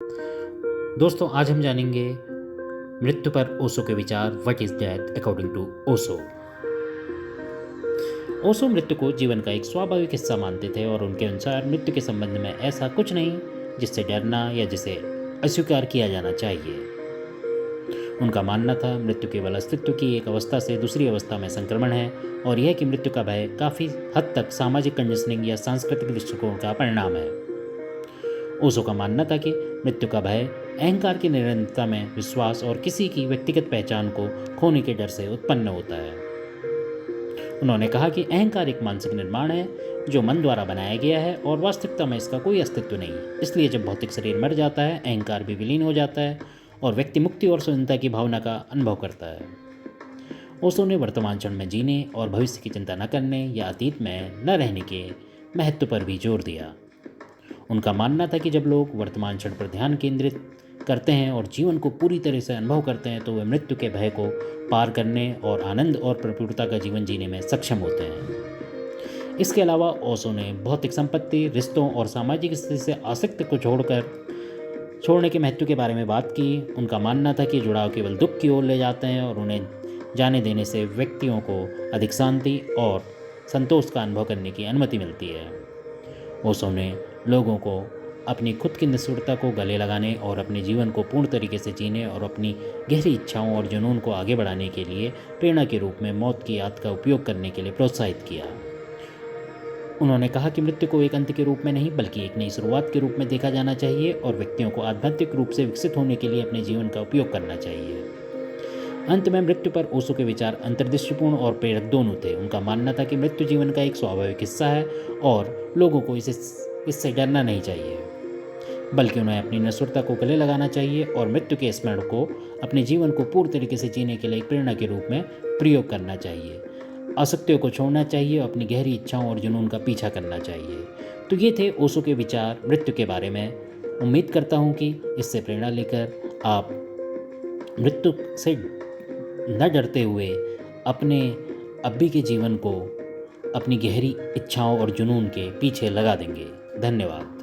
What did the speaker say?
दोस्तों, आज हम जानेंगे मृत्यु पर ओशो के विचार। What is death according to Osho. Osho मृत्यु को जीवन का एक स्वाभाविक हिस्सा मानते थे और उनके अनुसार मृत्यु के संबंध में ऐसा कुछ नहीं जिससे डरना या जिसे अस्वीकार किया जाना चाहिए। उनका मानना था मृत्यु केवल अस्तित्व की एक अवस्था से दूसरी अवस्था में संक्रमण है और यह कि मृत्यु का भय काफ़ी हद तक सामाजिक कंडीशनिंग या सांस्कृतिक दृष्टिकोण का परिणाम है। ओशो का मानना था कि मृत्यु का भय अहंकार की निरंतरता में विश्वास और किसी की व्यक्तिगत पहचान को खोने के डर से उत्पन्न होता है। उन्होंने कहा कि अहंकार एक मानसिक निर्माण है जो मन द्वारा बनाया गया है और वास्तविकता में इसका कोई अस्तित्व नहीं। इसलिए जब भौतिक शरीर मर जाता है, अहंकार भी विलीन हो जाता है और व्यक्ति मुक्ति और स्वतंत्रता की भावना का अनुभव करता है। ओशो ने वर्तमान क्षण में जीने और भविष्य की चिंता न करने या अतीत में न रहने के महत्व पर भी जोर दिया। उनका मानना था कि जब लोग वर्तमान क्षण पर ध्यान केंद्रित करते हैं और जीवन को पूरी तरह से अनुभव करते हैं तो वे मृत्यु के भय को पार करने और आनंद और परिपूर्णता का जीवन जीने में सक्षम होते हैं। इसके अलावा ओशो ने भौतिक संपत्ति, रिश्तों और सामाजिक स्थिति से आसक्ति को छोड़ने के महत्व के बारे में बात की। उनका मानना था कि जुड़ाव केवल दुख की ओर ले जाते हैं और उन्हें जाने देने से व्यक्तियों को अधिक शांति और संतोष का अनुभव करने की अनुमति मिलती है। ओशो ने लोगों को अपनी खुद की निष्ठुरता को गले लगाने और अपने जीवन को पूर्ण तरीके से जीने और अपनी गहरी इच्छाओं और जुनून को आगे बढ़ाने के लिए प्रेरणा के रूप में मौत की याद का उपयोग करने के लिए प्रोत्साहित किया। उन्होंने कहा कि मृत्यु को एक अंत के रूप में नहीं बल्कि एक नई शुरुआत के रूप में देखा जाना चाहिए और व्यक्तियों को आध्यात्मिक रूप से विकसित होने के लिए अपने जीवन का उपयोग करना चाहिए। अंत में मृत्यु पर ओशो के विचार अंतर्दृष्टिपूर्ण और प्रेरक दोनों थे। उनका मानना था कि मृत्यु जीवन का एक स्वाभाविक हिस्सा है और लोगों को इससे डरना नहीं चाहिए बल्कि उन्हें अपनी नश्वरता को गले लगाना चाहिए और मृत्यु के स्मरण को अपने जीवन को पूर्ण तरीके से जीने के लिए एक प्रेरणा के रूप में प्रयोग करना चाहिए। आसक्तियों को छोड़ना चाहिए और अपनी गहरी इच्छाओं और जुनून का पीछा करना चाहिए। तो ये थे ओशो के विचार मृत्यु के बारे में। उम्मीद करता हूँ कि इससे प्रेरणा लेकर आप मृत्यु से न डरते हुए अपने अभी के जीवन को अपनी गहरी इच्छाओं और जुनून के पीछे लगा देंगे। धन्यवाद।